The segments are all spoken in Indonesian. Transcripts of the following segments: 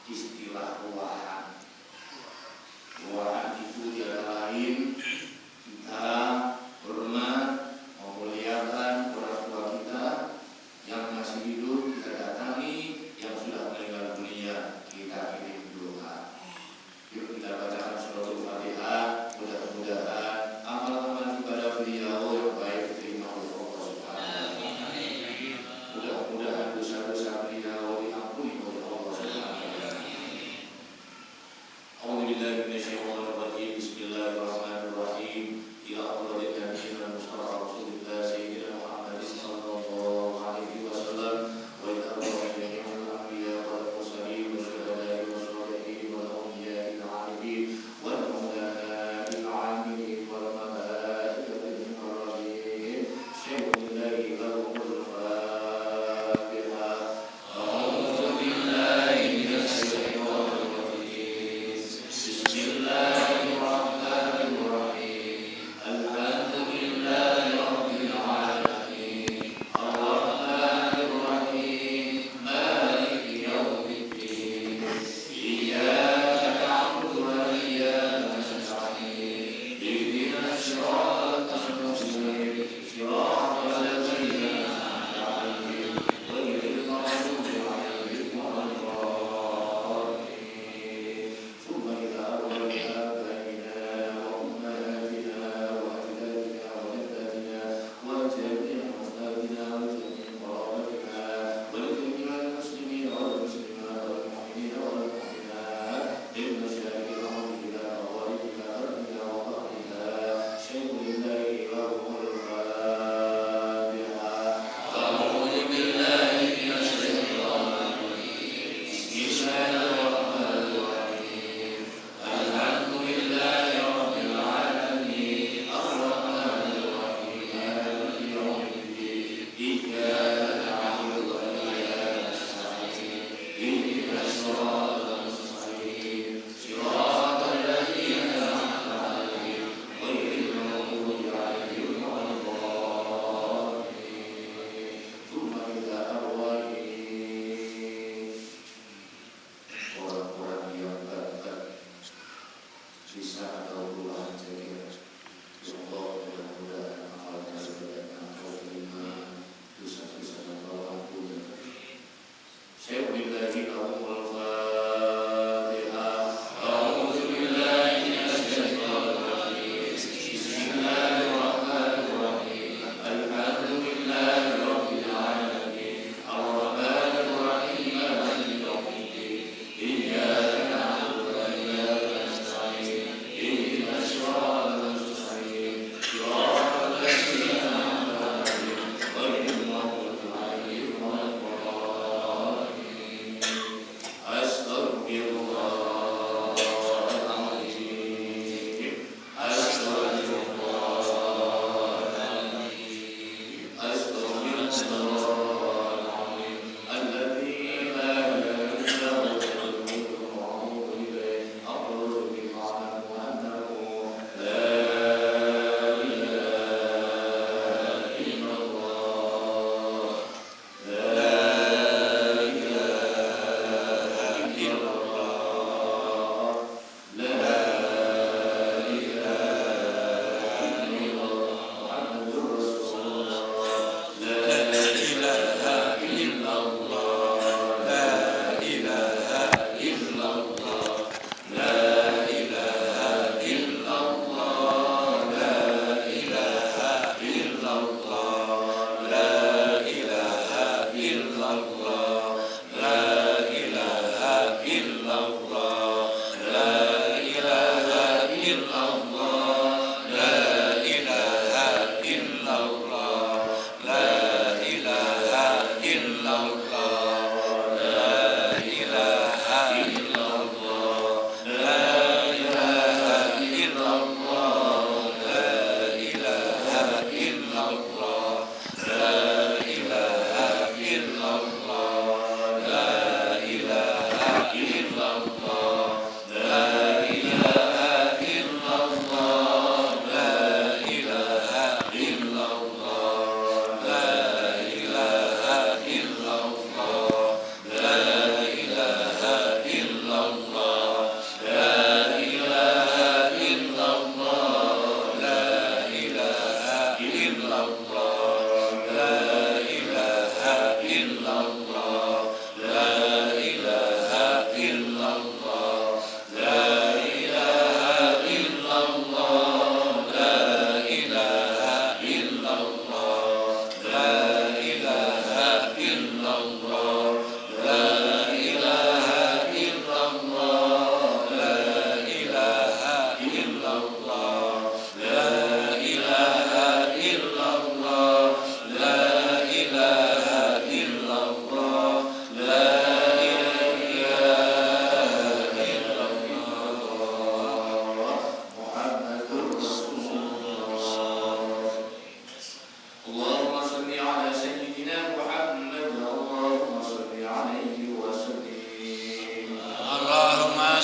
istilah ruwahan. Ruwahan itu tiada lain kita hormat, memuliakan orang tua kita yang masih hidup, kita datangi, yang sudah meninggal dunia kita kirim doa. Yuk kita bacakan suratul Fatihah, mudah-mudahan amal-amal ibadah beliau yang baik diterima oleh Allah Subhanahu wa taala. Mudah-mudahan dosa-dosa beliau diampuni oleh Allah Subhanahu wa taala.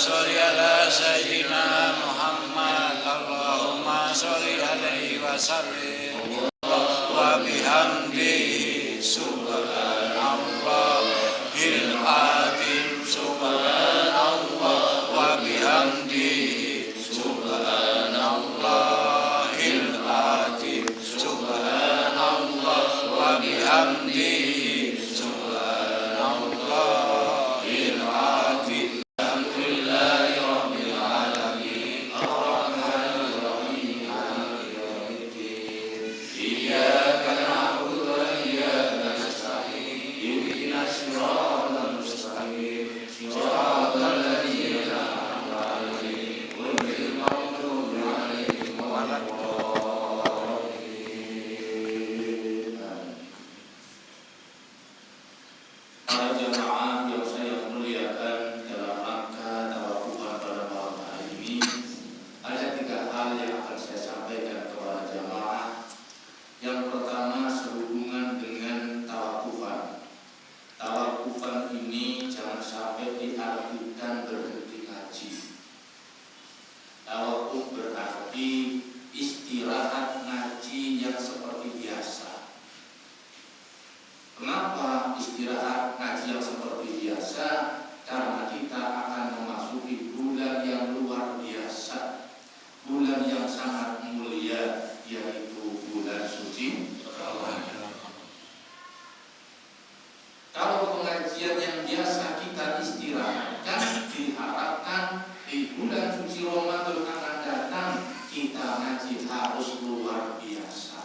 sholli ala sayyidina Muhammad. Allahumma sholli alaihi wasallim. Wa bihamdihi subhanallahil azim. Subhanallah wa bihamdihi subhanallahil azim. Subhanallah wa bihamdihi subhanallahil azim. Alhamdulillahi rabbil alamin. Ar-rahmanir rahim. Maliki yaumiddin. Iyyaka na'budu wa iyyaka nasta'in. Ihdinas siratal mustaqim. Siratal ladzina an'amta 'alaihim ghairil maghdubi 'alaihim waladdallin. Para jamaah yang saya muliakan, dalam rangka tawafufan pada malam hari ini ada 3 hal yang akan saya sampaikan kepada jamaah. Yang pertama sehubungan dengan tawafufan. Tawafufan ini jangan sampai diartikan berhenti ngaji. Tawafuf berarti istirahat ngaji yang seperti biasa. Kenapa istirahat ngaji yang seperti biasa? Karena kita akan memasuki bulan yang luar biasa, bulan yang sangat mulia, yaitu bulan suci Ramadan. Kalau pengajian yang biasa kita istirahatkan, diharapkan di bulan suci Ramadan akan datang kita ngaji harus luar biasa.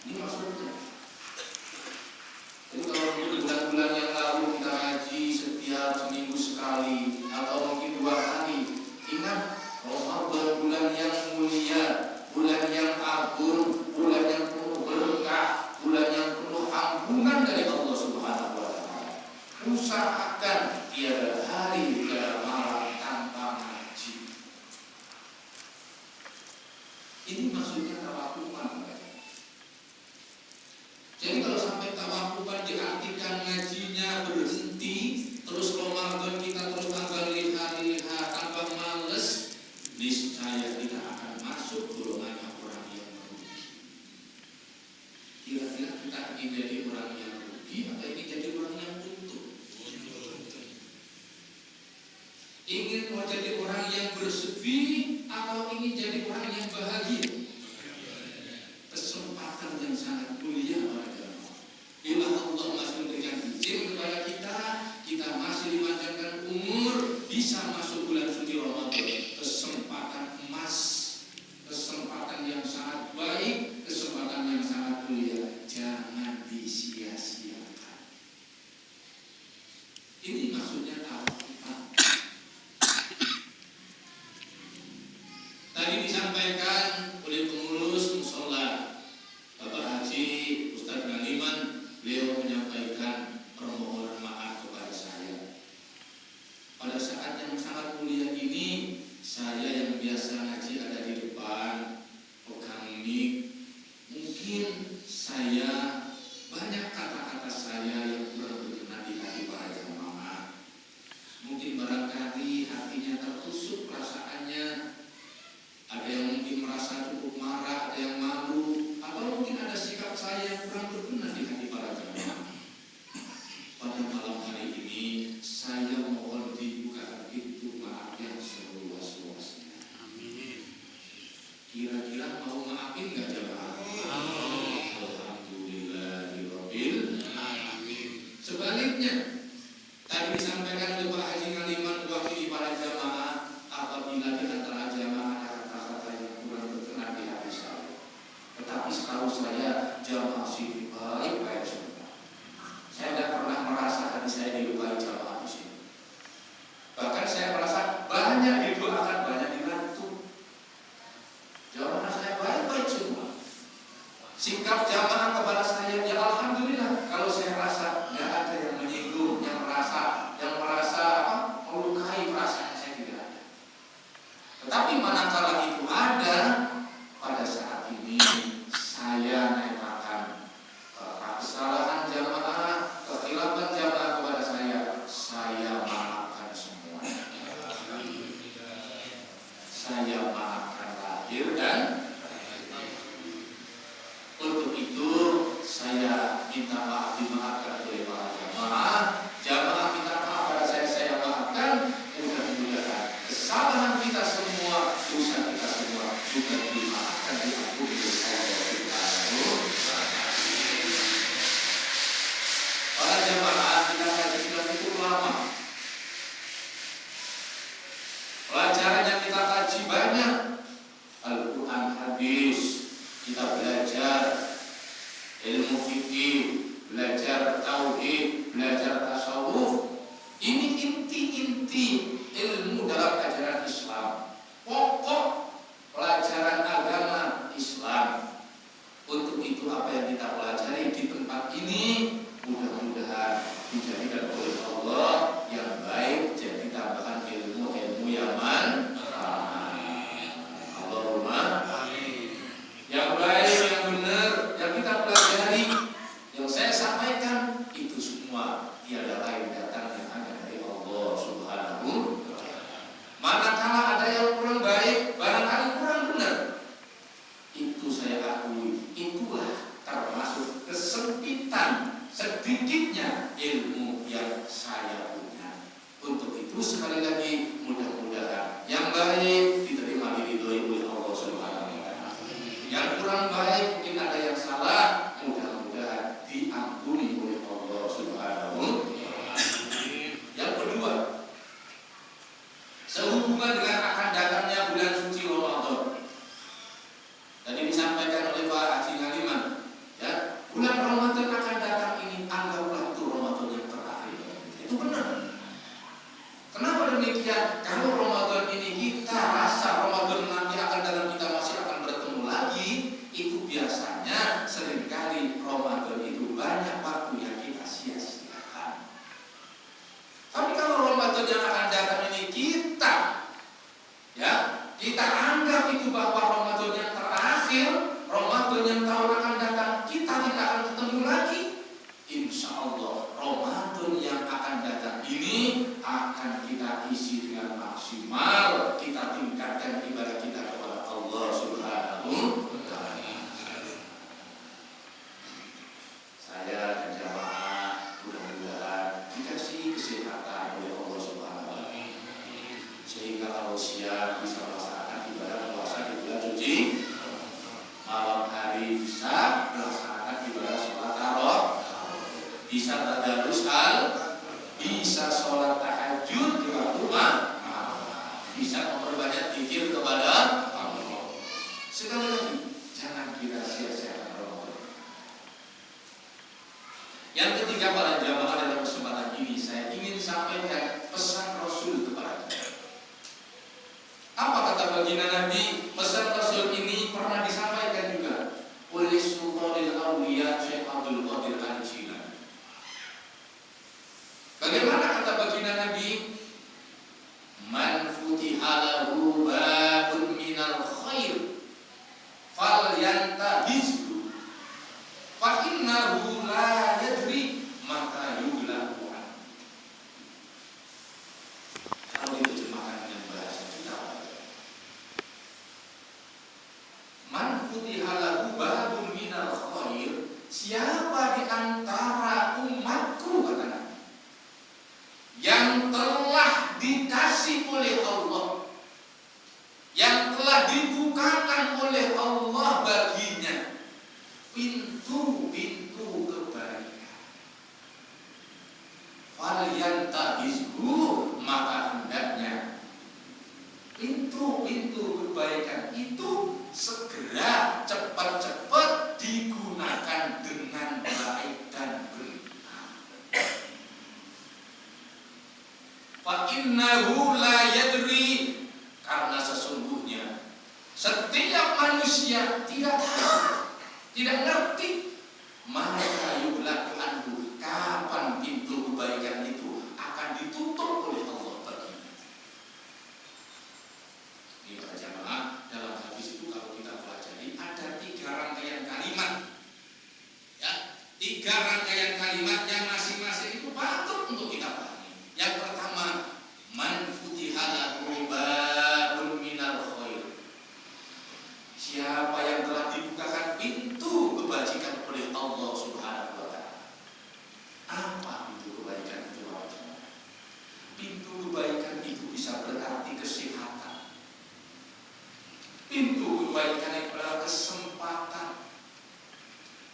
Ini maksudnya. Jadi kalau bulan-bulan yang lalu kita ngaji setiap seminggu sekali atau mungkin 2 kali, ingat Ramadan bulan yang mulia, bulan yang agung, bulan yang penuh berkah, bulan yang penuh ampunan dari Allah Subhanahu wa Ta'ala. Usahakan tiada hari tiada malam tanpa ngaji. Ini maksudnya tawafufan. Jadi kalau sampai tawafufan diartikan ngajinya berhenti, terus Ramadan kita terus tambah liha-liha tambah males, niscaya kita akan masuk golongan orang yang rugi. Kira-kira kita ingin jadi orang yang rugi atau ingin jadi orang yang untung? Ingin mau jadi orang yang bersedih atau ingin jadi orang yang bahagia? Kesempatan yang sangat mulia pada jamaah. Bila Allah masih memberikan izin kepada kita, kita masih dipanjangkan umur, bisa masuk bulan suci Ramadan. Kesempatan emas, kesempatan yang sangat baik, kesempatan yang sangat mulia. Jangan disia-siakan. Ini maksudnya tawafufan. Tadi disampaikan oleh pengurus mushola Bapak Haji Ustadz Ganiman, beliau menyampaikan permohonan maaf kepada saya. Pada saat yang sangat mulia ini, saya yang biasa ngaji ada di depan, pegang mic, mungkin saya banyak kata-kata saya yang kurang berkenan di hati para jamaah. Mungkin barangkali hatinya tertusuk perasaannya. Ada yang mungkin merasa cukup marah, ada yang malu, atau mungkin ada sikap saya yang kurang berkenan di hati para jamaah. Pada malam hari ini, saya mohon dibuka pintu maaf yang seluas-luasnya. Amin. Kira-kira mau maafin nggak jamaah? Alhamdulillahirabbil alamin. Sebaliknya, tadi disampaikan oleh Pak Haji Ngaliman mewakili para jamaah, apabila di antara jamaah tetapi setahu saya jamaah sini baik-baik semua. Saya tidak pernah merasa hati saya dilukai jamaah di sini. Bahkan saya merasa banyak didoakan, banyak dibantu. Jamaah saya baik-baik semua. Sikap jamaah kepada saya, ya alhamdulillah. Kalau saya rasa nggak ada yang menyinggung, yang merasa melukai perasaan saya tidak ada. Tetapi manakala itu ada, pada saat ini saya nyatakan kesalahan jamaah, kekhilafan jamaah kepada saya maafkan semuanya. kita belajar ilmu fikih, belajar tauhid, belajar tasawuf. Ini inti-inti ilmu dalam ajaran Islam, pokok pelajaran agama Islam. Untuk itu apa yang kita pelajari di tempat ini mudah-mudahan dijadikan oleh Allah yang baik, jadi tambahan ilmu-ilmu yang manfaat. Allahumma amin. Yang baik, yang benar, yang kita pelajari, yang saya sampaikan itu semua tiada lain datang yang hanya dari Allah Subhanahu wa ta'ala. Manakala ada yang kurang baik, barangkali kurang benar, itu saya akui, itulah termasuk kesempitan sedikitnya ilmu yang saya punya. Untuk itu sekali lagi mudah-mudahan yang baik diterima diridhoi oleh Allah Subhanahu wa ta'ala. Yang kurang baik mungkin ada yang salah, mudah-mudahan diampuni oleh Allah Subhanahu wa ta'ala. Yang kedua, sehubungan dengan akan datangnya bulan suci Ramadan. Tadi disampaikan oleh Pak Haji Ngaliman, ya, bulan Ramadan akan datang ini, anggaplah itu Ramadan yang terakhir. Itu benar. Kenapa demikian? Kalau Ramadan ini kita rasa Ramadan nanti akan datang, kita masih akan bertemu lagi, itu biasanya seringkali Ramadan itu banyak waktu yang kita sia-siakan. Tapi kalau Ramadan yang akan datang ini kita anggap itu bahwa Ramadan yang terakhir, Ramadan yang tahun akan datang, kita tidak akan ketemu lagi. Insya Allah Ramadan yang akan datang ini akan kita isi dengan maksimal, kita tingkatkan ibadah kita kepada Allah Subhanahu wa ta'ala. Saya dan jamaah mudah-mudahan dikasih kesehatan oleh Allah Subhanahu wa ta'ala, sehingga kalau siang bisa melaksanakan ibadah puasa di bulan suci, malam hari bisa melaksanakan ibadah sholat tarawih, bisa tadarus bisa sholat tahajud di waktu malam, bisa memperbanyak zikir kepada Allah. Sekali lagi, jangan kita sia-siakan Ramadan. Yang ketiga, para jamaah, dalam kesempatan ini saya ingin sampaikan pesan Rasul kepada kita. Apa kata baginda Nabi? Pesan Rasul ini pernah disampaikan juga oleh Sultanul Auliya Syekh Abdul Qadir Al-Jilani. Bagaimana kata baginda Nabi? Man futiha lahu babun minal khair falyantahizhu fa innahu la yadri mata yughlaqu an. Kalau diterjemahkan dengan bahasa kita, man futiha lahu babun minal khair, siapa di antara umatku, kata Nabi, yang telah dikasih oleh Allah, yang telah dibukakan oleh Allah baginya pintu-pintu kebaikan, falyantahizhu, maka hendaknya pintu-pintu kebaikan itu segera cepat-cepat digunakan dengan baik dan benar. Fa innahu la yadri, karena sesungguhnya setiap manusia tidak tahu, tidak ngerti maka yughlaqu anhu, kapan pintu kebaikan itu akan ditutup oleh Allah baginya. Ini para jamaah, dalam hadis itu kalau kita pelajari ada 3 rangkaian kalimat, ya, 3 rangkaian kalimat yang masing-masing itu patut untuk kita pahami. Yang pertama, man futiha lahu babun minal khair, siapa yang telah dibukakan pintu kebajikan oleh Allah Subhanahu wa ta'ala. Apa pintu kebaikan itu? Pintu kebaikan itu bisa berarti kesehatan. Pintu kebaikan itu adalah kesempatan.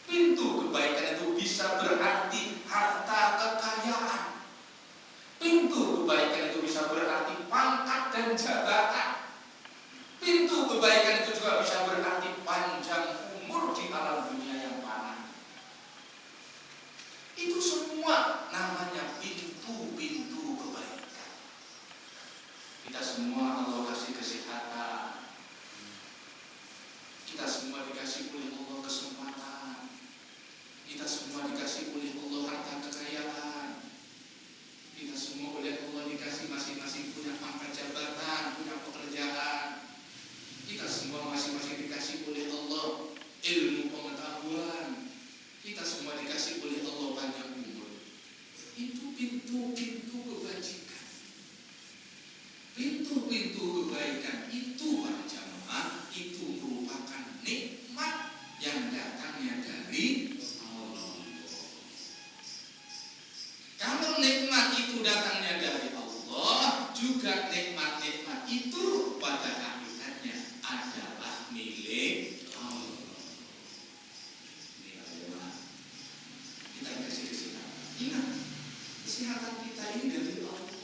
Pintu kebaikan itu bisa berarti harta kekayaan. Pintu kebaikan itu bisa berarti pangkat dan jabatan. Pintu kebaikan itu juga bisa berarti panjang umur. semua namanya pintu-pintu kebaikan. Kita semua Allah kasih kesehatan. Kita semua dikasih oleh Allah kesempatan. Kita semua dikasih oleh Allah harta kekayaan. Kita semua oleh Allah dikasih masing-masing punya pangkat jabatan, punya pekerjaan. Kita semua masing-masing dikasih oleh Allah ilmu pengetahuan. Kita semua dikasih oleh Allah panjang umur. Itu pintu-pintu kebajikan. Pintu-pintu kebaikan itu para jamaah, itu merupakan nikmat yang datangnya dari Allah. Kalau nikmat itu datangnya dari Allah, juga nikmat-nikmat itu pada hakikatnya adalah milik Allah. Ini bagaimana? Kita kasih kesehatan. Ingat, kesehatan kita ini dari Allah.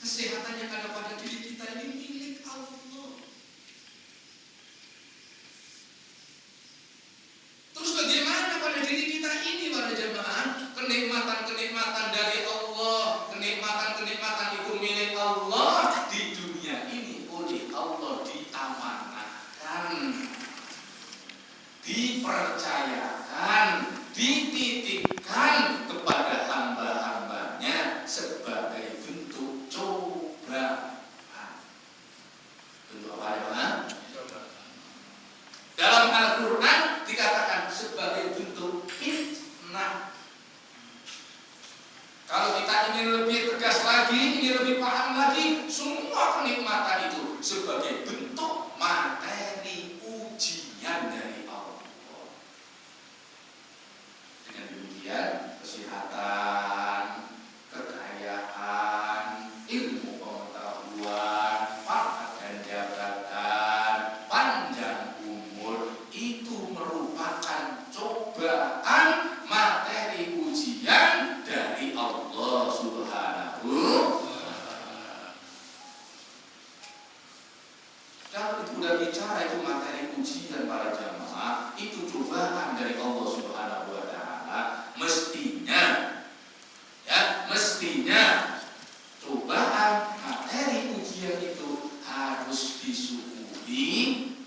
Kesehatan yang ada pada diri kita ini milik Allah. Terus bagaimana pada diri kita ini para jemaah? Kenikmatan-kenikmatan dari Allah, kenikmatan-kenikmatan itu milik Allah. Di dunia ini oleh Allah diamanahkan, dipercayakan, dititipkan kepada hamba-hambanya sebagai bentuk cobaan. Bentuk apa ya? Dalam Al-Quran dikatakan sebagai bentuk fitnah. Kalau kita ingin lebih tegas lagi, ingin lebih paham lagi, semua kenikmatan itu sebagai bentuk materi ujian dari Allah. Dengan demikian, kesehatan, kekayaan, ilmu pengetahuan, pangkat dan jabatan, panjang umur, itu merupakan cobaan materi ujian dari Allah Subhanahu wa Ta'ala. Kalau itu udah bicara itu materi ujian para jamaah, itu cobaan dari Allah Subhanahu wa Ta'ala, mestinya cobaan materi ujian itu harus disyukuri,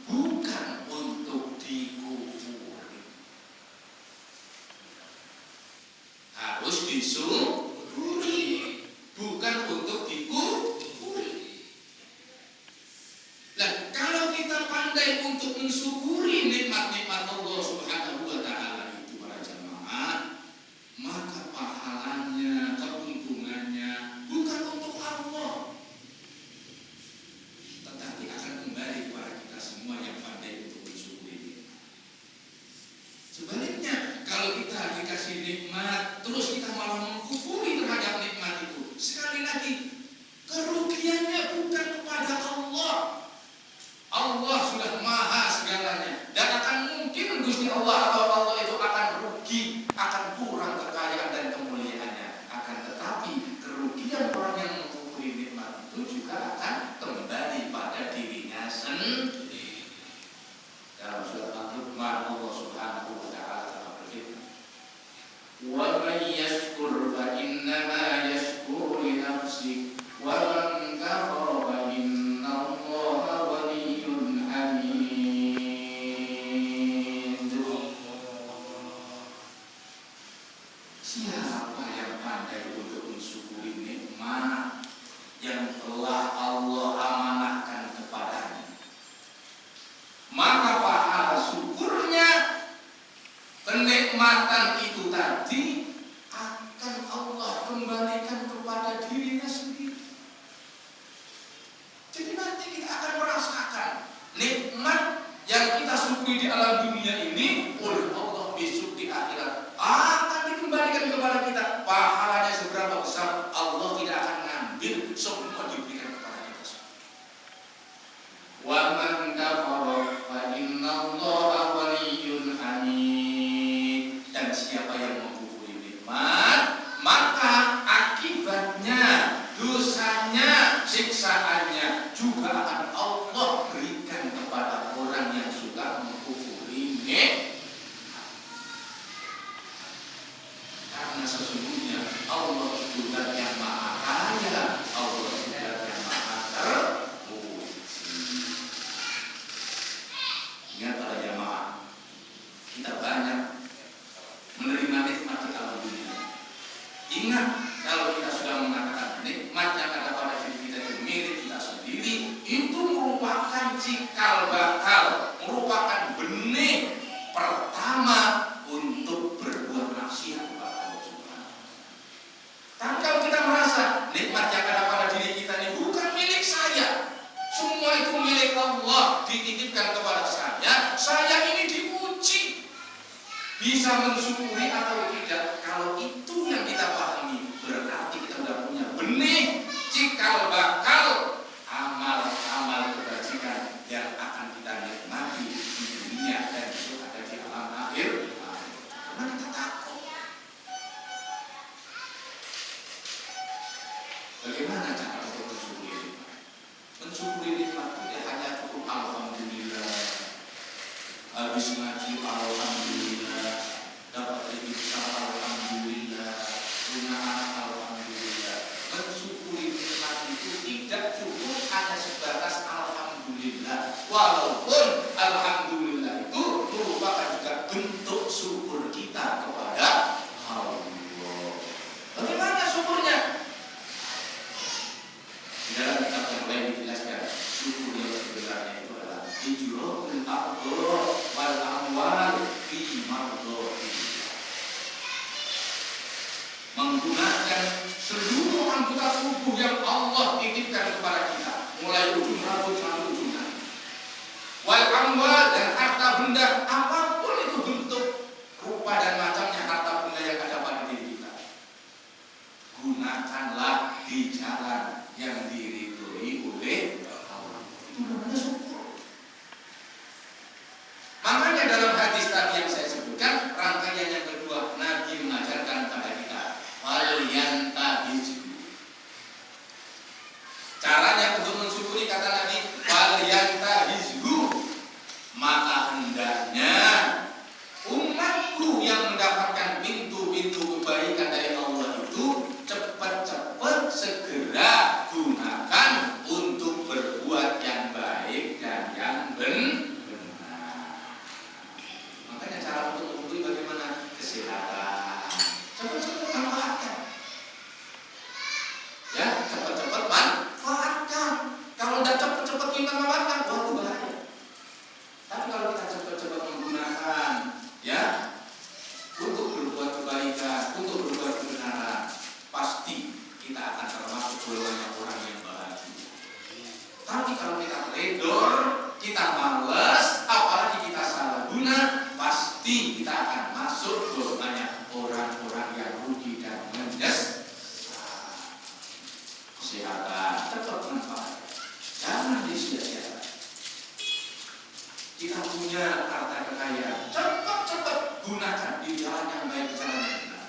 bukan untuk dikufuri. Harus disyukuri, bukan untuk dikufuri. Nah, kalau kita pandai untuk mensyukuri nikmat-nikmat Allah Subhanahu wa Ta'ala itu para jamaah, maka pahalanya, keuntungannya bukan untuk Allah, tetapi akan kembali kepada kita semua yang pandai untuk mensyukuri. Sebaliknya, kalau kita dikasih nikmat, terus kita malah mengkufuri terhadap nikmat itu, sekali lagi, kerugiannya bukan kepada Allah. Allah sudah maha segalanya, dan akan mungkin Gusti Allah atau Allah itu akan rugi, akan kurang kekayaan dan kemuliaannya. Akan tetapi kerugian orang yang mengkufuri nikmat itu juga akan kembali pada dirinya sendiri. Dalam surat Al-Luqman Allah Subhanahu wa Ta'ala telah berfirman, "Wa man yashkur fa innama yashkuru li nafsihi wa man kafara fa inna Allaha ghaniyyun hamid." Siapa yang pandai untuk mensyukuri nikmat yang telah Allah amanahkan kepadanya, maka pahala syukurnya, kenikmatan itu tadi akan Allah kembalikan kepada dirinya sendiri. Jadi nanti kita akan merasakan nikmat yang kita syukuri di alam dunia ini oleh Allah besok di akhirat akan dikembalikan kepada kita. Pahalanya seberapa besar Allah tidak akan ngambil, semua diberikan kepada kita semua. Wa man kafara fa inna Allaha ghaniyyun hamid. Dan siapa yang mengkufuri nikmat, maka akibatnya, dosanya, siksaannya juga akan Allah berikan kepada orang yang suka mengkufuri nikmat. bisa mensyukuri atau tidak. Kalau itu yang kita pahami, berarti kita sudah punya benih cikal bakal amal-amal kebajikan yang akan kita nikmati di dunia dan itu ada di alam akhir. Karena kita takut. Bagaimana cara untuk mensyukuri nikmat? Mensyukuri nikmat tidak hanya cukup alhamdulillah, habis ngaji alhamdulillah, dapat rezeki alhamdulillah, punya anak alhamdulillah. Mensyukuri nikmat itu tidak cukup hanya sebatas alhamdulillah, walaupun alhamdulillah itu merupakan juga bentuk syukur kita kepada Allah. Bagaimana syukurnya? Di dalam kitab yang lain dijelaskan syukur yang sebenarnya itu adalah ijra'ul aqdar wal amwal fi mardhatillah, menggunakan seluruh anggota tubuh yang Allah titipkan kepada kita, mulai ujung rambut sampai ujung kaki, wal amwal, dan harta benda apapun itu bentuk, rupa dan macamnya harta benda yang ada pada diri kita, gunakanlah di jalan yang diridhoi oleh Allah. Itu namanya syukur. Makanya dalam hadis tadi yang saya sebutkan, rangkaian yang kedua, Nabi mengajarkan kepada kita walyantahizu. Caranya untuk mensyukuri, kata Nabi, walyantahizu, maka hendaknya umatku yang mendapatkan pintu-pintu kebaikan dari Allah itu cepat-cepat segera gunakan untuk berbuat yang baik dan yang benar. Makanya cara untuk mensyukuri bagaimana? Kesehatan, cepat-cepat manfaatkan. Ya, cepat-cepat manfaatkan. Kalau tidak cepat-cepat kita manfaatkan, wah itu bahaya. Tapi kalau kita cepat-cepat menggunakan, ya, untuk berbuat kebaikan, untuk berbuat kebenaran, pasti kita akan termasuk golongan orang yang bahagia. Tapi kalau kita teledor, kita malas, apalagi kita salah guna, pasti kita akan masuk golongan orang-orang yang rugi dan menyesal. Kesehatan tetap manfaat, jangan disia-siakan. Kita punya harta kekayaan, cepat-cepat gunakan di jalan yang baik, jalan yang benar.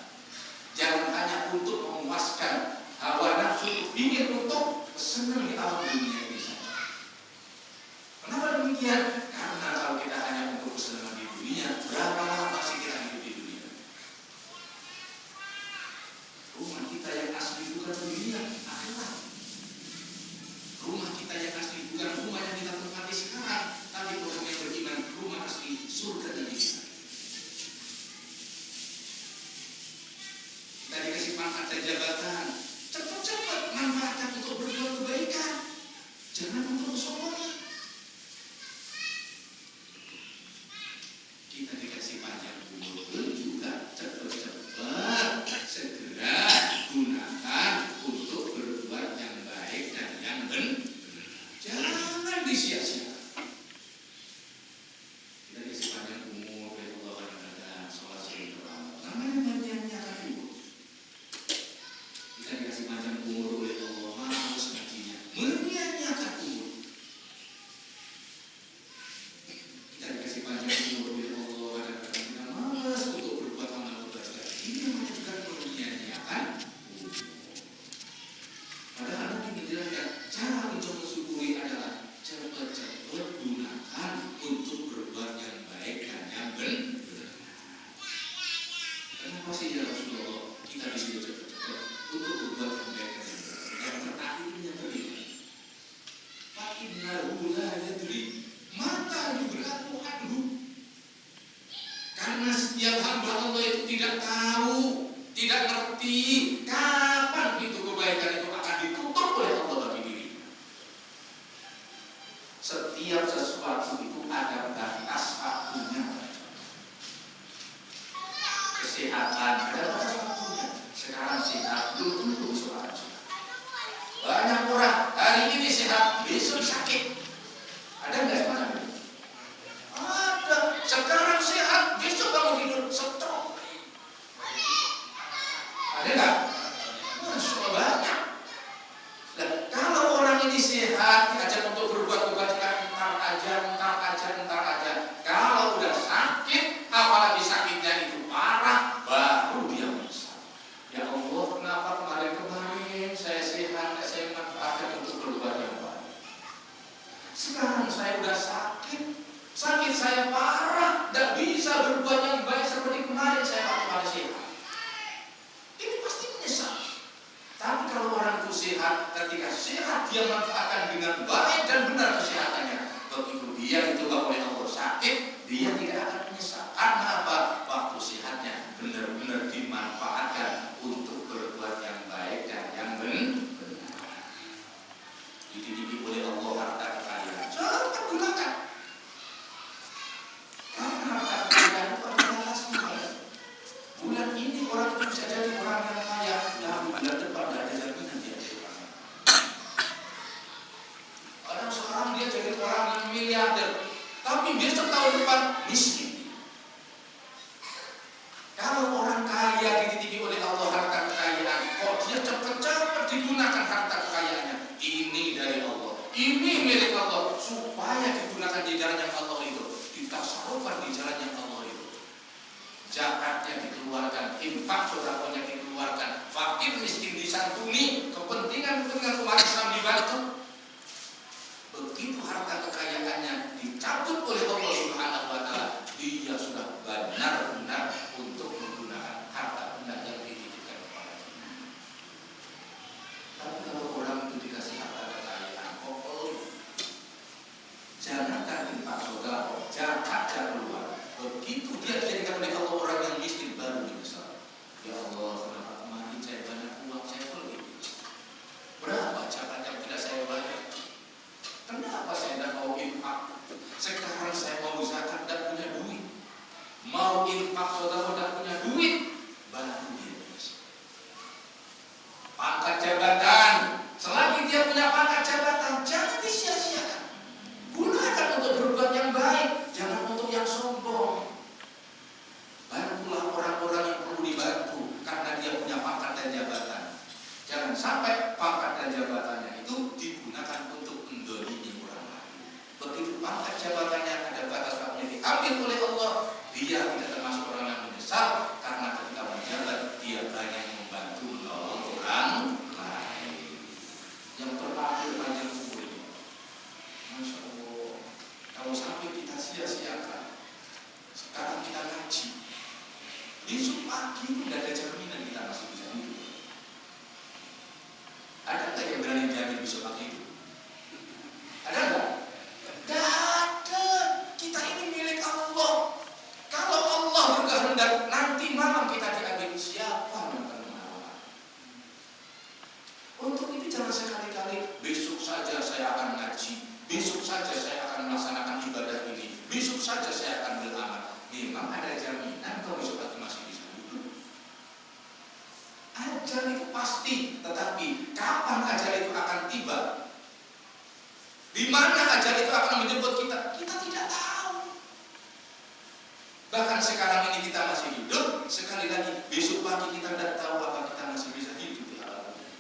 Jangan hanya untuk memuaskan hawa nafsu, ingin untuk senang di alam dunia ini saja. Kenapa demikian? Karena kalau kita hanya untuk kesenangan di dunia, berapa lama sih kita hidup di dunia? Rumah kita yang asli bukan dunia, akhirat. Rumah kita yang asli bukan rumah yang kita tempati sekarang, tapi orang yang beriman, rumah asli surga dan nikmat. Kita dikasih pangkat dan jabatan, cepat-cepat manfaatkan untuk berbuat kebaikan, jangan untuk kesombongan. Kita dikasih panjang umur pun juga cepat-cepat segera gunakan untuk berbuat yang baik dan yang benar. Jangan disia-siakan. Kita dikasih panjang umur oleh Allah dan sholat sering terawih. Namanya menyanyiakan umur. Kita dikasih panjang umur oleh Allah, malas ngajinya, menyanyiakan umur. Kita dikasih panjang umur oleh Allah dan kita malas untuk berbuat amal kebajikan. Ini namanya juga menyanyiakan umur. Padahal Nabi menjelaskan cara untuk mensyukuri adalah cepat-cepat gunakan untuk berbuat yang baik dan yang benar. Kenapa sih ya Rasulullah kita disuruh cepat-cepat untuk berbuat yang baik dan yang benar? Yang terakhir ini yang kedua, fa'innahu la yadri mata yughraku anhu. Karena setiap hamba Allah itu tidak tahu, tidak ngerti kapan itu kebaikan itu akan ditutup oleh Allah bagi dirinya. Setiap sesuatu itu ada batas waktunya. Kesehatan ada batas waktunya. Sekarang sehat, belum tentu besok akan sehat. Banyak orang hari ini sehat, besok sakit. Ada nggak semacam itu? Ada. Sekarang sehat, besok bangun tidur sebentar aja. Kalau udah sakit, apalagi sakitnya itu parah, baru dia menyesal. Ya Allah, kenapa kemarin-kemarin saya sehat, saya manfaatkan untuk berbuat yang baik. Sekarang saya udah sakit saya parah, tidak bisa berbuat yang baik seperti kemarin saya waktu ada sehat. Ini pasti menyesal. Tapi kalau orang itu sehat, ketika sehat dia manfaatkan dengan baik dan benar kesehatannya. Begitu dia dicoba oleh Allah sakit, dia tidak akan menyesal. Karena apa? Waktu sehatnya benar-benar dimanfaatkan untuk berbuat yang baik dan yang benar. Dididik oleh Allah harta kekayaan. Jangan gunakan. Karena harta kekayaan itu adalah batasnya. Bulan ini orang itu bisa jadi orang yang kaya, dan bulan depan tidak ada jaminan dia jadi orang. Kadang sekarang dia jadi orang yang miliarder, tapi besok tahun depan miskin. Kalau orang kaya dititipi oleh Allah harta kekayaan, kok dia cepat-cepat digunakan harta kekayaannya? Ini dari Allah, ini milik Allah, supaya digunakan di jalan yang Allah itu, ditasarufkan di jalan yang Allah itu. Zakatnya dikeluarkan, infak sedekahnya dikeluarkan, fakir miskin disantuni, kepentingan umat Islam dibantu. Begitu harta kekayaannya dicabut oleh Allah Subhanahu wa taala, dia sudah benar-benar untuk menggunakan harta benda yang dititipkan kepadanya. Tapi kalau orang itu dikasih harta kekayaan, jangankan infak sedekah, zakatnya keluar. Begitu dia dijadikan oleh Allah orang yang miskin, baru menyesal. Ya Allah, kenapa kemarin saya banyak uang, saya pergi. Berapa zakat yang tidak saya bayar? Kenapa saya tidak mau infak? Sekarang saya mau zakat, tidak punya duit. Mau infak, saudara tidak punya duit. Baru dia menyesal. Pangkat jabatan, selagi dia punya pangkat jabatan, jangan disia-siakan. Gunakan untuk berbuat yang baik, jangan untuk yang sombong. Bantulah orang-orang yang perlu dibantu karena dia punya pangkat dan jabatan. Jangan sampai pangkat dan jabatannya itu digunakan untuk mendolimi orang lain. Begitu pangkat jabatannya ada batas waktunya diambil oleh Allah, dia tidak termasuk orang yang menyesal karena ketika menjabat dia banyak membantu menolong orang lain. Yang terakhir panjang umurnya. Masya Allah, kalau sampai kita sia-siakan, sekarang kita ngaji, besok pagi tidak ada jaminan kita masih bisa hidup. Ada nggak yang berani jamin besok pagi itu? Ada nggak? Tidak ada. Kita ini milik Allah. Kalau Allah berkehendak nanti malam kita diambil, siapa yang akan mengawal? Untuk itu jangan sekali-kali besok saja saya akan ngaji, besok saja saya akan melaksanakan ibadah ini, besok saja saya akan beramal. Memang ada jaminan kalau besok pagi masih bisa hidup? Ajal itu pasti, tetapi kapan ajal itu akan tiba? Di mana ajal itu akan menjemput kita? Kita tidak tahu. Bahkan sekarang ini kita masih hidup, sekali lagi besok pagi kita tidak tahu apa kita masih bisa hidup di alam ini.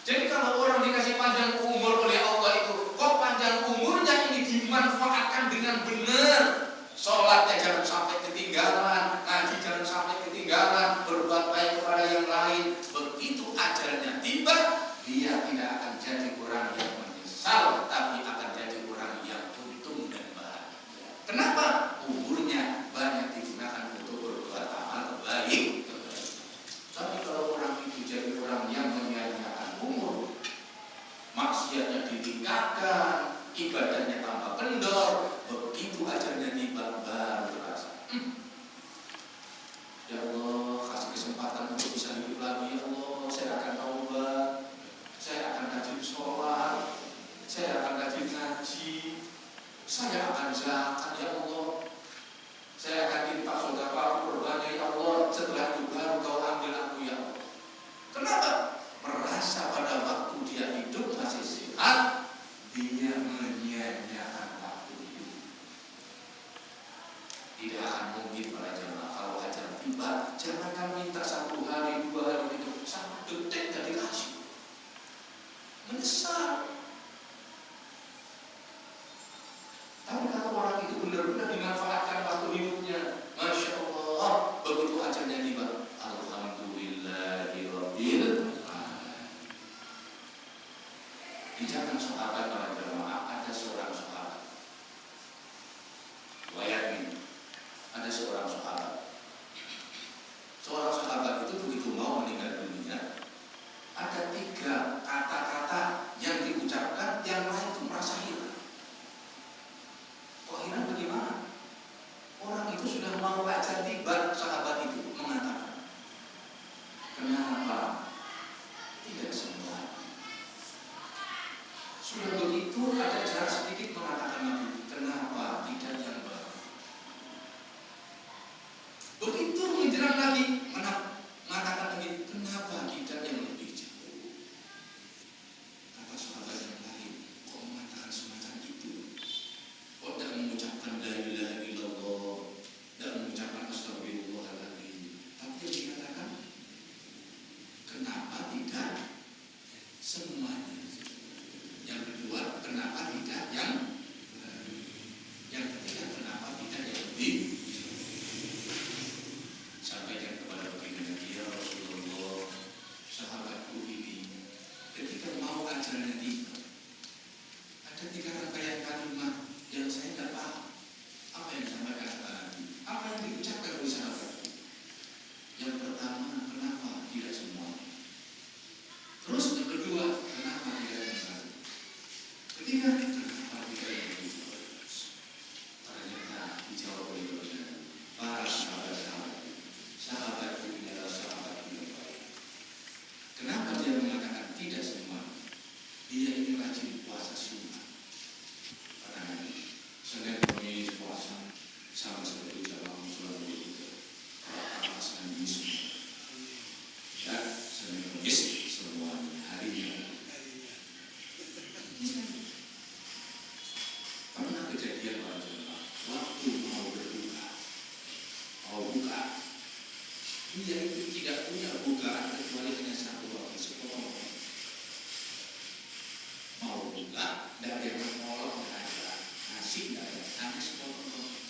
Jadi kalau orang dikasih panjang umur oleh Allah itu, kok panjang umurnya ini dimanfaatkan dengan benar? Sholatnya jangan sampai ketinggalan, ngaji jangan sampai ketinggalan, berbuat baik kepada yang lain. Begitu ajalnya tiba, dia tidak akan jadi orang yang menyesal, tapi akan jadi orang yang untung dan bahagia. Kenapa? Umurnya banyak digunakan untuk berbuat amal baik. Tapi kalau orang itu jadi orang yang menyia-nyiakan umur, maksiatnya ditingkatkan, ibadahnya tambah kendor, begitu ajalnya tiba baru terasa. Ya Allah, kasih kesempatan untuk bisa hidup lagi. Ya Allah, saya akan taubat, saya akan rajin sholat, saya akan rajin ngaji, saya akan zakat. Ya Allah, saya akan infak sedekah kurbannya. Ya Allah, setelah itu baru kau ambil aku. Ya Allah, kenapa? Merasa pada waktu dia hidup masih sehat, dia menyia-nyiakan waktu itu. Tidak akan mungkin para jemaah kalau ajal tiba, jangankan minta 1 hari, 2 hari itu, 1 detik tidak dikasih. Menyesal. Tapi kalau itu benar-benar dimanfaatkan waktu hidupnya. Masya Allah, begitu ajalnya tiba, alhamdulillahirabbil alamin. Di zaman sahabat para jamaah ada seorang sahabat. Bayangin, ada seorang sahabat. Seorang sahabat itu begitu mau meninggal dunia, ada 3 kata-kata yang diucapkan, yang lain itu merasa hilang. Kok hilang bagaimana? Orang itu sudah mau ajal tiba, sahabat itu mengatakan, kenapa tidak semua? Sudah begitu ada jarak sedikit mengatakan lagi, kenapa tidak yang baru? Begitu menjelang lagi mengatakan lagi, kenapa tidak yang lebih jauh? Kata sahabat yang lain, kok mengatakan semacam itu? Kok tidak mengucapkan la ilaha illallah, tidak mengucapkan astagfirullahaladzim, tapi yang dikatakan, kenapa tidak semuanya? Yang kedua, kenapa tidak yang baru? Yang ketiga, kenapa tidak yang lebih? Sampaikan kepada baginda, ya Rasulullah, sahabatku ini ketika mau ajalnya tiba, ada 3 rangkaian kalimat yang saya tidak paham. Apa yang disampaikan tadi? Apa yang diucapkan oleh sahabatku? Yang pertama, kenapa tidak semuanya? Terus yang kedua, kenapa tidak yang baru? Ketiga, kenapa tidak yang lebih? Ternyata dijawab oleh baginda, para sahabatku ini adalah sahabat yang baik. Kenapa dia mengatakan tidak semua? Dia ini rajin puasa sunnah. Karena Senin Kamis puasa sama seperti dalam sholat itu. Apa Senin Kamis ya, Senin Kamis semua harinya. Pernah kejadian waktu mau berbuka, mau buka, dia itu tidak punya bukaan kecuali hanya 1 roti sepotong. Mau buka, tidak ada yang molok, tidak ada nasi, tidak ada, hanya sepotong roti.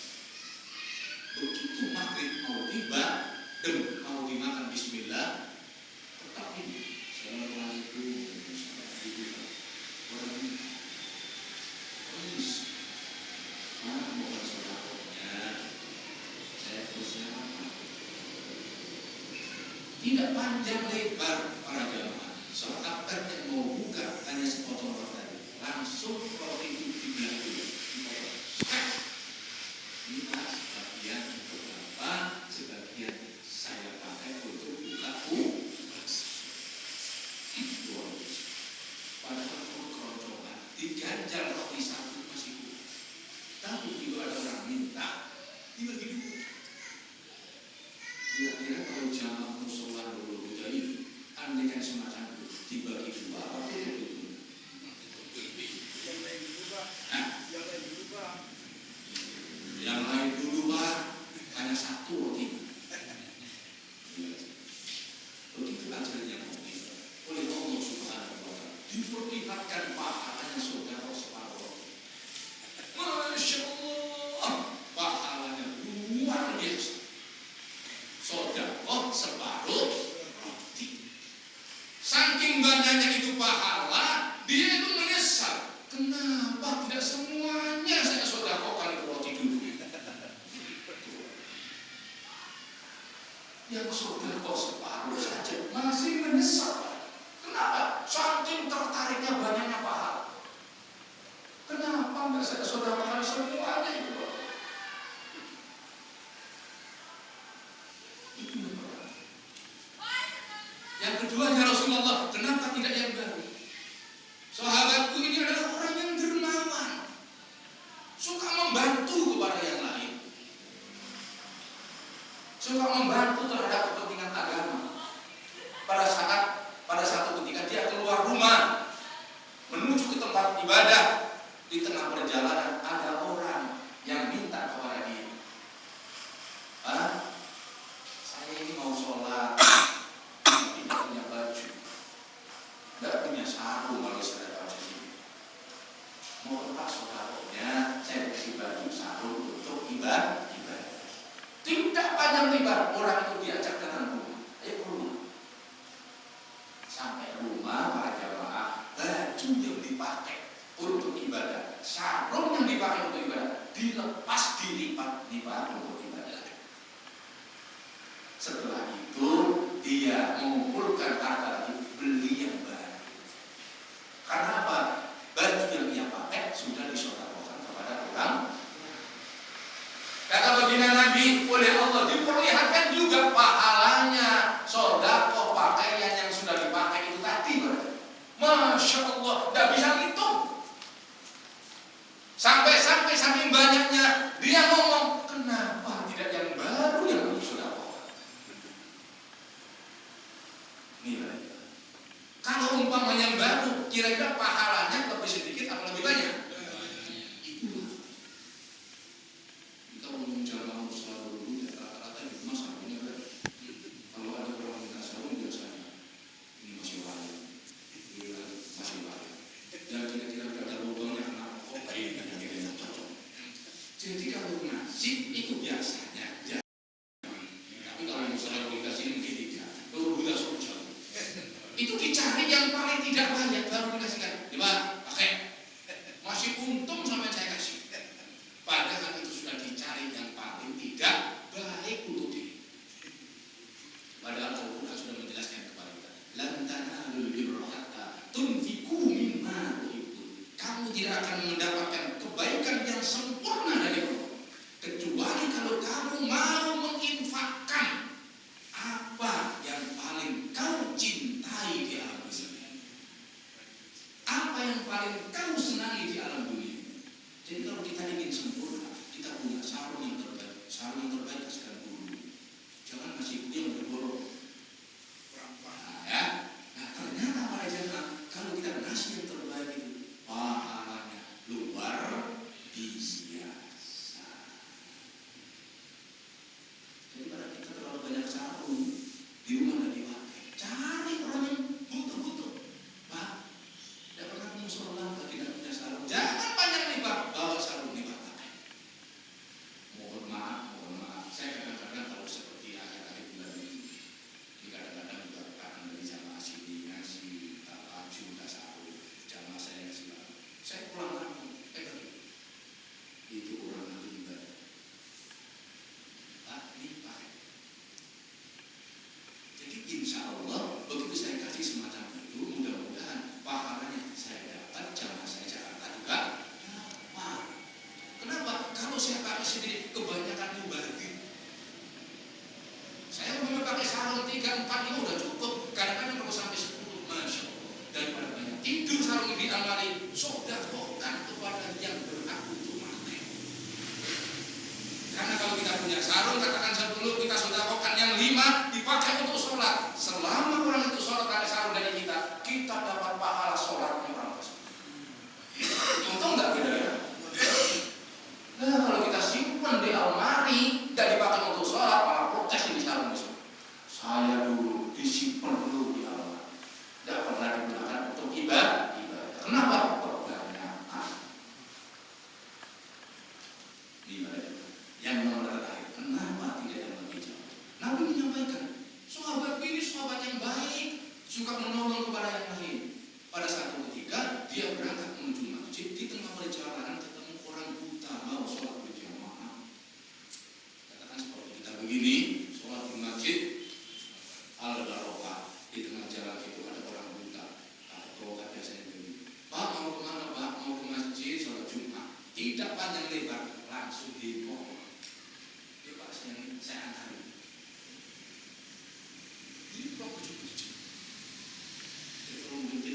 Begitu maghrib mau tiba dan mau dimakan bismillah, tetap ini assalamualaikum warahmatullahi wabarakatuh. Orang mau bersodakohnya, saya terusnya apa? Tidak panjang lebar para jamaah. Sahabat yang mau buka hanya sepotong roti tadi, langsung roti itu dibelah dulu. Ini Pak, sebagian untuk apa? Sebagian saya pakai untuk buka padahal keroncongan diganjal roti 1 masih kurang. Tapi juga ada orang minta dibagi 2. Kira-kira kalau jamaah musola dulu kita ini, andaikan semacam itu dibagi 2 apa itu? Yang lain dulu Pak, hanya 1 roti. Begitu ajarnya oleh Allah Subhanahu wa Ta'ala, diperlihatkan pahalanya saudara separuh. Masya Allah, pahalanya luar biasa. Sedekah separuh roti. Saking banyaknya itu pahala, dia itu menyesal. Kenapa tidak semuanya saya sedekahkan ke roti dulu? Yang sedekah separuh saja masih menyesal. Kenapa? Saking tertariknya banyaknya pahala. Kenapa enggak saya sedekahkan semuanya itu? Yang kedua, ya Rasulullah, kenapa tidak yang baru? Sahabatku ini adalah orang yang dermawan, suka membantu kepada yang lain, suka membantu terhadap kepentingan agama. panjang lebar, orang itu diajak datang rumah. Ayo ke rumah. Sampai rumah para jamaah, baju yang dipakai untuk ibadah, sarung yang dipakai untuk ibadah, dilepas, dilipat untuk ibadah. Setelah itu dia mengumpulkan harta lagi, beli yang baru. Karena apa? Baju yang dia pakai sudah disedekahkan kepada orang. Kata baginda Nabi, oleh Allah diperlihatkan juga pahalanya sedekah pakaian yang sudah dipakai itu tadi. Masya Allah, tidak bisa hitung. Sampai banyaknya dia ngomong, kenapa tidak yang baru yang sedekah? Kalau umpama yang baru, kira-kira pahalanya lebih sedikit atau lebih banyak? Kita ngomong jamaah selalu dulu, rata-rata di rumah sarungnya kan. Kalau ada orang minta sarung biasanya, ini masih wali, masih wali. Dan kira-kira ada lubangnya kena kok ini cocok. Jadi kalau nasi itu biasanya, ya. Tapi kalau misalnya dikasih mungkin tidak, baru kita sujud. Itu dicari yang paling tidak banyak baru dikasihkan. Coba pakai, masih untung sama saya kasih. Padahal itu sudah dicari yang paling tidak baik untuk diri. Padahal Al-Quran sudah menjelaskan kepada kita, lan tanalul birra hatta tunfiqu mimma tuhibbun. Kamu tidak akan mendapatkan kebaikan yang sempurna dari Allah kecuali kalau kamu mau menginfakkan apa yang paling kau cintai di alam dunia, apa yang paling kau senangi di alam dunia. Jadi kalau kita ingin sempurna, kita punya sarung yang terbaik. Sarung yang terbaik kasihkan guru. Jangan kasih guru yang berborong. Nah, ya. Nah, ternyata para jemaah, kalau kita ngasih yang terbaik itu, pahalanya luar biasa. Jadi pada kita terlalu banyak sarung di rumah dan dipakai. Cari orang yang butuh-butuh. Pak, tidak pernah musola, tidak punya sarung. Jangan panjang lebar, bawa sarung di pakai. Mohon maaf. Saya kadang-kadang kalau seperti akhir-akhir bulan ini, kadang-kadang juga akan dari jamaah sini ngasih baju, nggak sarung. Jamaah saya ngasih baju. Saya pulang kampung, itu kurang nanti juga. Pak, ini pakai. Jadi insya Allah begitu saya kasih semacam itu, mudah-mudahan pahalanya saya dapat, jamaah saya Jakarta juga dapat. Kenapa? Kalau saya pakai sendiri kebanyakan mubazir. Saya mau pakai sarung 3, 4, 5 udah cukup. Kadang-kadang kalau sampai 10, masya Allah. Daripada banyak tidur sarung di almari, sedekahkan kepada yang berhak untuk pakai. Karena kalau kita punya sarung, katakan 10, kita sedekahkan yang 5 dipakai untuk sholat. Selama orang itu sholat pakai sarung dari kita, kita dapat pahala sholatnya orang tersebut. Untung nggak kira-kira? Nah, kalau kita simpan di almari, tidak dipakai untuk sholat, malah protes di sarung itu. Saya dulu disimpan dulu di almari, tidak pernah digunakan untuk ibadah. Kenapa? Kebanyakan. Ibadah. Yang nomor terakhir, kenapa tidak yang lebih jauh? Nabi menyampaikan, sahabat ini sahabat yang baik, suka menolong kepada yang lain. Pada satu ketika dia berangkat menuju masjid, di tengah perjalanan ketemu orang buta mau sholat berjamaah. Katakan seperti kita begini, sholat di masjid, al-barokah, di tengah jalan itu ada orang buta. Ada program biasanya begini. Pak, mau kemana Pak? Mau ke masjid sholat Jumat. Tidak panjang lebar, langsung demo. Ya Pak, saya antar. Ini kok baju-baju. Jadi kalau mungkin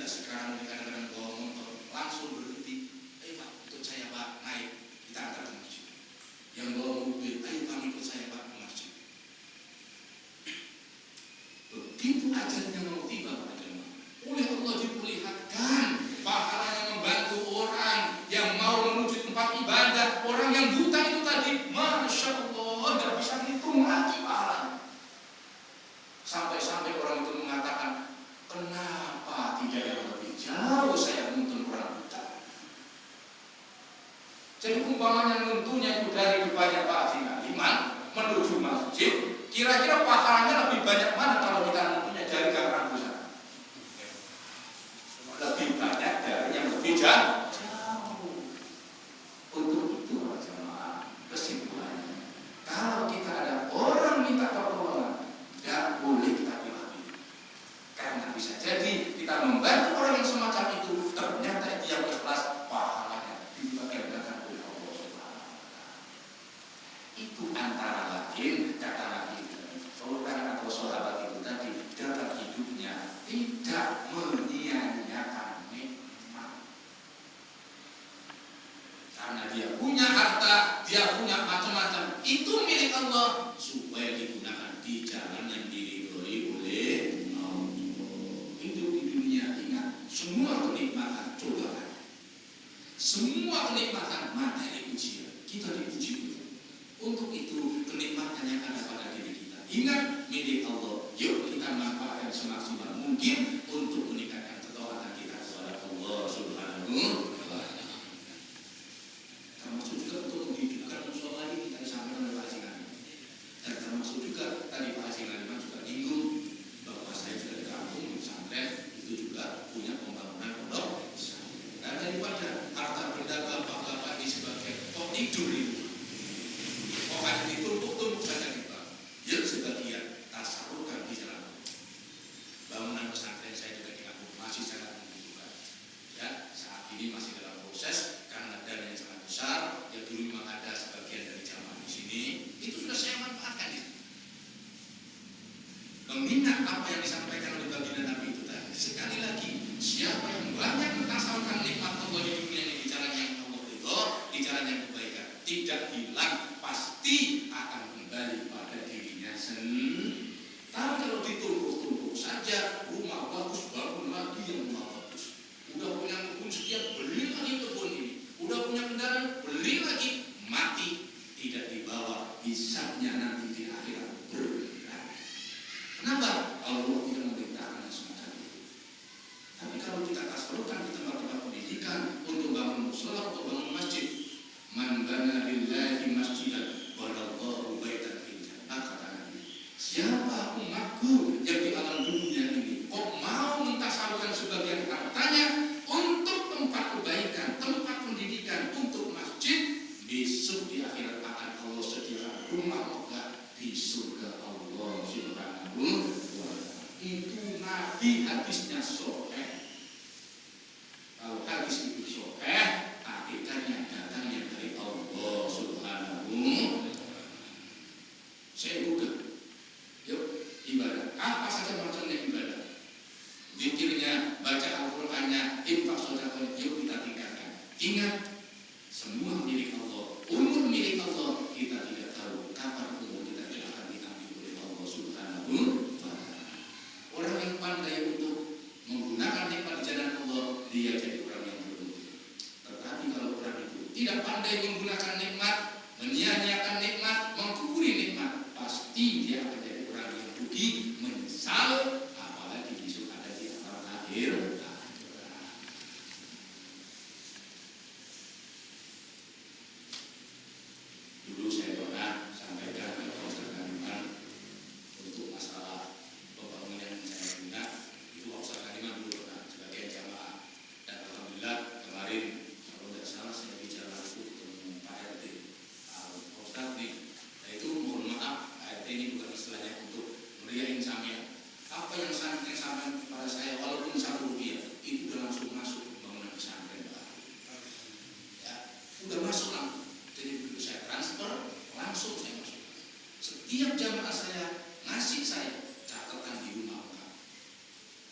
Kira-kira pahalanya lebih banyak mana kalau kita mempunyai jari gak pusat? Lebih banyak dari yang lebih jauh. Untuk itu jemaah, kesimpulannya, kalau kita ada orang minta pertolongan, tidak boleh kita diambil. Karena bisa jadi kita membantu orang yang semacam itu, ternyata dia ikhlas, pahalanya dibagikan oleh Allah Subhanahu wa Ta'ala. Itu antara lain kata Nabi orang atau sahabat itu tadi dalam hidupnya tidak menyia-nyiakan nikmat. Karena dia punya harta, dia punya macam-macam, itu milik Allah supaya digunakan di jalan yang diridhoi oleh Allah. Hidup di dunia, ingat, semua kenikmatan cobaan, semua kenikmatan materi ujian, kita diuji. Untuk itu kenikmatan yang ada pada diri kita, ingat, milik Allah. Yuk kita manfaatkan semaksimal mungkin untuk meningkatkan ketaatan kita kepada Allah Subhanahu wa Ta'ala. Termasuk juga untuk menghidupkan musola ini tadi disampaikan oleh Pak Haji Ngaliman. Dan termasuk juga tadi Pak Haji Ngaliman juga nyinggung bahwa saya juga di kampung pesantren itu juga punya pembangunan pondok. Dan daripada harta benda bapak-bapak ini sebagai kok tidur itu, kok hanya ditumpuk-tumpuk saja kita, ya sebagian tasarufkan di jalan. Bangunan pesantren saya juga di kampung masih sangat membutuhkan. Ya, saat ini masih dalam proses karena dana yang sangat besar. Ya dulu memang ada sebagian dari jamaah di sini, itu sudah saya manfaatkan itu. Mengingat apa yang disampaikan oleh baginda Nabi itu tadi. Sekali lagi, siapa yang banyak mentasalkan nikmat Allah di dunia ini di jalan yang Allah ridho, di jalan yang kebaikan, tidak hilang, pasti akan kembali pada dirinya sendiri. Tapi kalau ditumpuk-tumpuk saja, rumah bagus, bangun lagi yang rumah bagus. Udah punya kebun sekian, beli lagi kebun ini. Udah punya kendaraan, beli lagi. Mati, tidak dibawa, hisabnya nanti di akhirat berat. Kenapa? Allah tidak memerintahkan semacam itu. Tapi kalau kita tasarufkan di tempat-tempat pendidikan, untuk bangun musola, untuk bangun masjid, man bana lillahi masjidan walallahu baitan fil jannah, kata Nabi. Siapa umatku yang di alam dunia ini kok mau mentasawurkan sebagian hartanya untuk tempat kebaikan, tempat pendidikan, untuk masjid, besok di akhirat akan Allah sediakan rumah megah di surga Allah Subhanahu wa Ta'ala. Itu Nabi, hadisnya sahih. Kalau hadis itu sahih, hakikatnya datangnya dari Allah Subhanahu wa Ta'ala. Saya buka. Yuk, ibadah. Apa saja macamnya ibadah. Zikirnya, baca Al-Qur'annya, infak sedekah, yuk kita tingkatkan. Ingat, semua milik Allah. Umur milik Allah. Kita tidak tahu kapan umur kita akan diambil oleh Allah Subhanahu wa Ta'ala. Orang yang pandai untuk menggunakan nikmat di jalan Allah, dia jadi orang yang beruntung. Tetapi kalau orang itu tidak pandai menggunakan nikmat, menyia-nyiakan nikmat, mengkufuri nikmat, pasti dia akan jadi orang yang rugi, menyesal, apalagi besok ada di alam akhir. Dulu saya pernah sampaikan ke Pak Ustaz Ngaliman untuk masalah pembangunan yang saya punya, itu Pak Ustaz Ngaliman dulu pernah sebagai jamaah. Dan alhamdulillah kemarin kalau tidak salah saya bicara itu dengan Pak RT. Pak Ustaz nih, itu mohon maaf, Pak RT ini bukan istilahnya untuk meriahin sampean. Apa yang sampean pada saya walaupun Rp1 itu udah langsung masuk pembangunan pesantren Pak. Ya, udah masuk langsung. Jadi begitu saya transfer, langsung saya masuk. Setiap jamaah saya ngasih saya catatan di rumah Pak.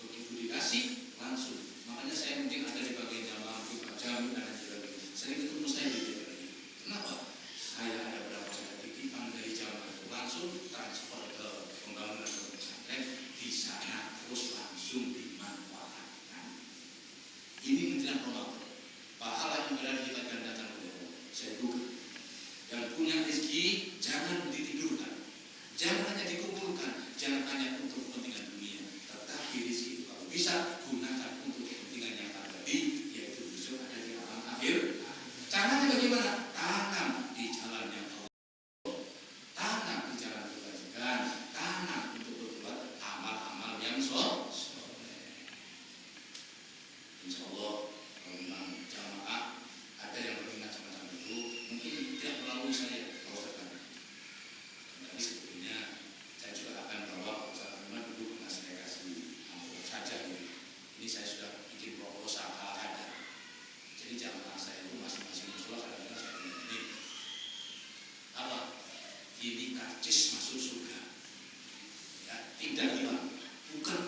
Begitu dikasih, langsung. Makanya saya mungkin ada di bagian jamaah Pak Jamil dan sebagainya. Sering ketemu saya di DPR. Kenapa? Saya ada berapa saya titipan dari jamaah itu langsung transfer ke pembangunan pesantren, di sana terus langsung dimanfaatkan. Ini menjelang Ramadan. Pahala yang berada kita gandakan oleh Allah. Saya duga. Yang punya rezeki jangan ditidurkan, jangan hanya dikumpulkan, jangan hanya untuk kepentingan dunia, tetapi rezeki itu kalau bisa gunakan untuk kepentingan yang abadi, yaitu besok ada di alam akhir. Caranya bagaimana? Tanam di jalan yang Allah, tanam di jalan kebajikan, ini karcis masuk surga. Ya, tidak hilang. Bukan